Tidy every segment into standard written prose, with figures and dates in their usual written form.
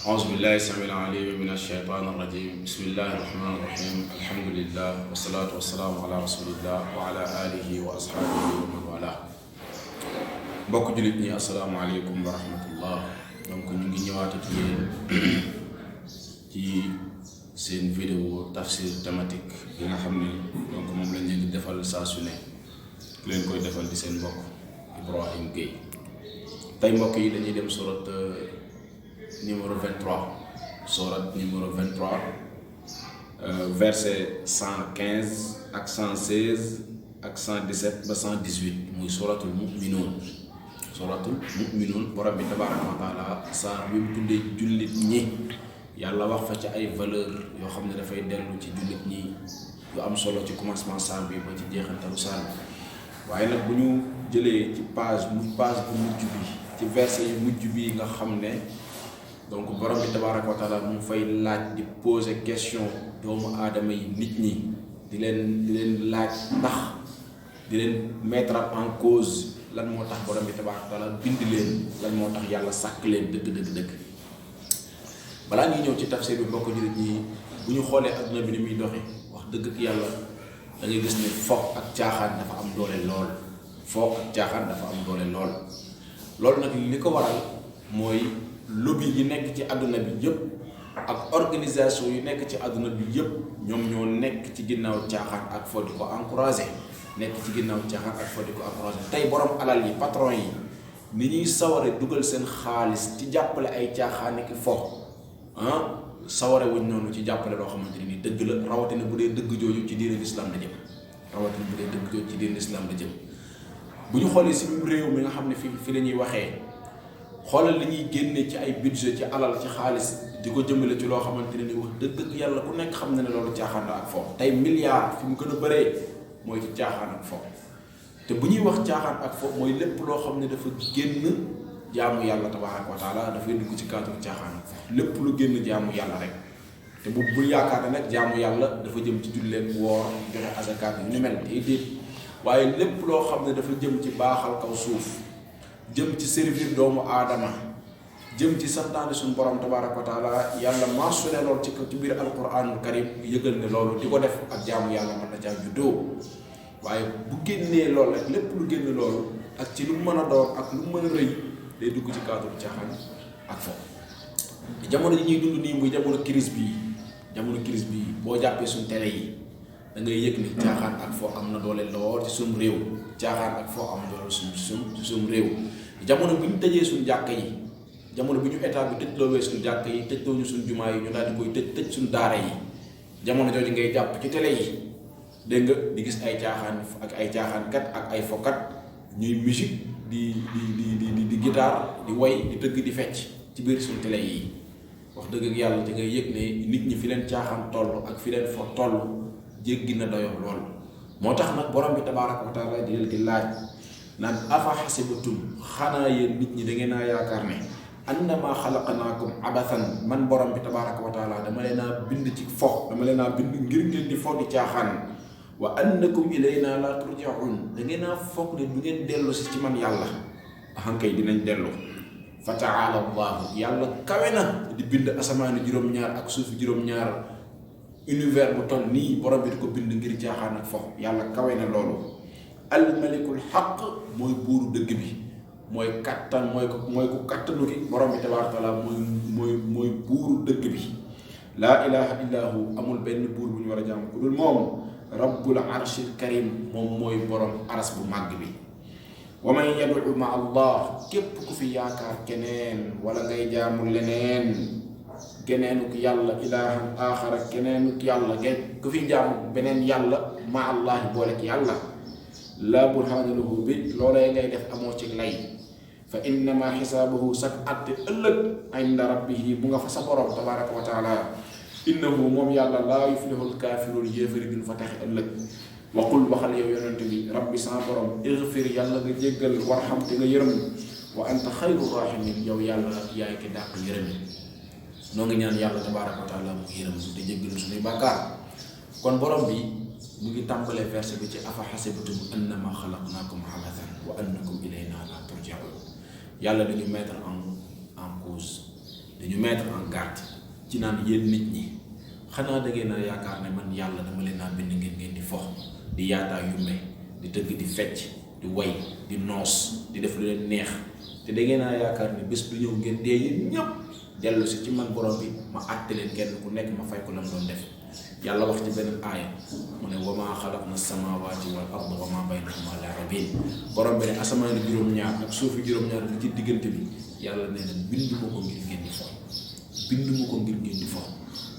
أعوذ بالله السميع العليم من الشيطان الرجيم بسم الله الرحمن الرحيم الحمد لله والصلاة والسلام على رسول الله وعلى آله وأصحابه ومن والاه mbokk jullit ñi asalaamaaleykum wa rahmatullah. donc ñu ngi ñëwaat ak yéen ci seen vidéo tafsir thématique bi nga xam ne donc moom lañ leen di defal saa su ne ki leen koy defal di seen mbokk Ibrahim Gueye. tey mbokk yi dañuy dem surat numéro 23 sourate numéro 23 verset 115 ak 116 ak 117 ba 118 muy suratul mu'minun borom bi tabaaraka wa taala saar bi mu tuddee jullit ñi yàlla wax fa ci ay valeur yoo xam ne dafay dellu ci jullit ñi yu am solo ci commencement saar bi ba ci jeexantalu saar bi waaye nag bu ñu jëlee ci page bu mujj bi ci verset yu mujj bi nga xam ne donc borom bi tabaaraka wa taala mu fay laaj di poser question doomu aadama yi nit ñi di leen laaj ndax di leen mettre en cause lan moo tax borom bi tabaaraka wa taala bind leen lan moo tax yàlla sàkk leen dëgg balaa ñuy ñëw ci tafsir bi mbokk jullit ñi bu ñu xoolee adduna bi ni muy doxee wax dëgg ak yàlla da ngay gis ne fo ak caaxaan dafa am doole lool loolu nag li ko waral mooy lobby yi nekk ci àdduna bi yëpp ak organisation yu nekk ci àdduna bi yëpp ñoom ñoo nekk ci ginnaaw caaxaan ak fo di ko encouragé tey borom alal yi patron yi ni ñuy saware dugal seen xaalis ci jàppale ay caaxaan ki fo saware wuñ noonu ci jàppale loo xamante ni dëgg la rawatina bu dee dëgg jooju ci diine l'islam la jëm bu ñu xoolee si réew mi nga xam ne fi la ñuy waxee xoolal li ñuy génne ci ay budget ci alal ci xaalis di ko jëmale ci loo xamante ne ni wax dëgg yàlla ku nekk xam na ne loolu caaxaan la ak fo tey milliard fi mu gën a bëree mooy ci caaxaan ak fo te bu ñuy wax caaxaan ak fo mooy lépp loo xam ne dafa génn jaamu yàlla tabaaraka wa taala dafay dugg ci cadre caaxaan ak fo lépp lu génn jaamu yàlla rek te bu bul yaakaar ne nag jaamu yàlla dafa jëm ci julleek woor joxe azakaat yu ni mel déedéet waaye lépp loo xam ne dafa jëm ci baaxal kaw suuf jëm ci servir doomu aadama jëm ci santaane suñu borom tabaaraka wa taala yàlla mentionné loolu ci biir alquranul karim yëgal ne loolu di ko def ak jaamu yàlla mën na caa juddoo waaye bu génnee loolu ak lépp lu génn loolu ak ci lu mën a doon ak lu mën a rëy day dugg ci cadre caaxaan ak foofu jamono yi ñuy dund nii muy jamono crise bii boo jàppee suñ télé yi da ngay yëg ni caaxaan ak foo am na doole lool ci suñu réew suñu réew jamono bi ñu tëjee suñu jàkk yi jamono bi ñu état bi tëj loowee suñu jàkk yi tëj loo ñu suñu jumaa yi ñu daal di koy tëj suñu daara yi jamono jooju ngay jàpp ci télé yi dégg nga di gis ay caaxaankat ak ay fokat ñuy musique di guitare di way di tëgg di fecc ci biir suñu télé yi wax dëgg ak yàlla te ngay yëg ne nit ñi fi leen caaxaan toll ak fi leen fo toll jéggi na doyo lool moo tax nag borom bi tabaaraka wa taala di laaj naan afa xasibatum xanaa yéen nit ñi da ngeen a yaakaar ne annama xalaqnaakum abathan man borom bi tabaaraka wa taala dama leen a bind ci fo dama leen a bind ngir ngeen di fo di caaxaan wa annakum ilayna la turjaun da ngeen a foog ne du ngeen dellu si ci man yàlla ahankay dinañ dellu fa taala allahu yàlla kawe na di bind asamaani juróom-ñaar ak suufi juróom-ñaar univers bu toll nii borom bi di ko bind ngir caaxaan ak fo yàlla kawe na loolu almalikul xaq mooy buuru dëgg bi mooy kattan mooy ku kattanu ki borom bi tabaaraka taala mooy buuru dëgg bi laa ilaha illa hu amul benn buur bu ñu war a jaamu ku dul moom rabbul arshil karim moom mooy borom aras bu màgg bi wa man yad'u ma allah képp ku fi yaakaar keneen wala ngay jaamu leneen geneenuk yàlla ilaahan aaxara keneenuk yàlla ku fi jaamu beneen yàlla ma allahi boolek yàlla laa burhaana lahu bi loolee ngay def amoo ci lay fa innama xisaabuhu sak atte ëllëg inda rabbihi bu nga fa sa borom tabaaraka wa taala innahu moom yàlla laa yuflihul kaafiruun yéefari duñ fa taxe ëllëg waqul waxal yow yonent bi rabbi sa borom igfir yàlla nga jéggal warxam te nga yërëm wa anta xayru rahimin yow yàlla yaay ki dàq yërëm noo ngi ñaan yàlla tabaaraka wa taala mu yërëm su te jéggal suñuy bàkkaar kon borom bi mu ngi tàmbalee verset bi ci afa xasibatum annama xalaqnaakum abathan wa annakum ilayna la turjaun yàlla dañu mettre en cause dañu mettre en garde ci naan yéen nit ñi xanaa da ngeen a yaakaar ne man yàlla dama leen naa bind ngeen di fox di yaataa yumbe di tëgg di fecc di way di noos di def lu leen neex te da ngeen a yaakaar ne bés du ñëw ngeen dee yéen ñëpp dellu si ci man borom bi ma àtte leen kenn ku nekk ma fay ko lam doon def yàlla wax ci beneen aaya mu ne wa maa xalaqna samaawaati wal arda wa maa baynahumaa laa'ibiin borom bi ne asamaan juróom-ñaar ak suufi juróom-ñaar bi ci diggante bi yàlla nee na binduma ko ngir ngeen di fo binduma ko ngir ngeen di fo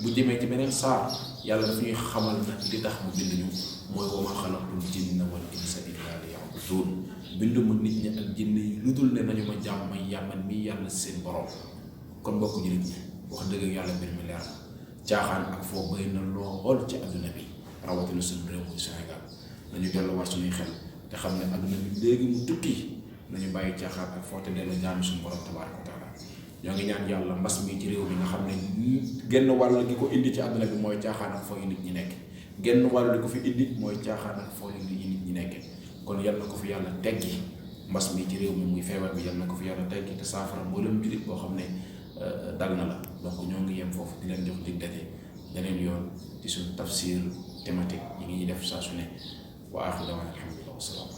bu jëmee ci beneen saar yàlla daf ñuy xamal nag li tax mu bind ñu mooy wa maa xalaqtul jinna wal insa illaa liya'buduun binduma nit ñi ak jinne yi lu dul ne nañu ma jàmm may yàmman mi yàlla seen borom kon mbokk jullit ñi wax dëgg yàlla mbir mi leer caaxaan ak foo bëri na lool ci adduna bi rawatina suñu réew muy Sénégal nañu delluwaat suñuy xel te xam ne adduna bi léegi mu tukki nañu bàyyi caaxaan ak foo te dellu jaamu suñu borom tabaaraka wa taala ñoo ngi ñaan yàlla mbas mi ci réew mi nga xam ne genn wàll gi ko indi ci adduna bi mooy caaxaan ak foo yi nit ñi nekk genn wàll li ko fi indi mooy caaxaan ak foo yi nit ñi nekk kon yal na ko fi yàlla teggi mbas mi ci réew mi muy feebar bi yal na ko fi yàlla teggi te saafara mboolem jullit boo xam ne dal na la donc ñoo ngi yem foofu di leen jox dig daje beneen yoon ci suñu tafsir thématique yi ngi def saa su ne wa aaxiru da'waanaa alhamdulilah wa salaam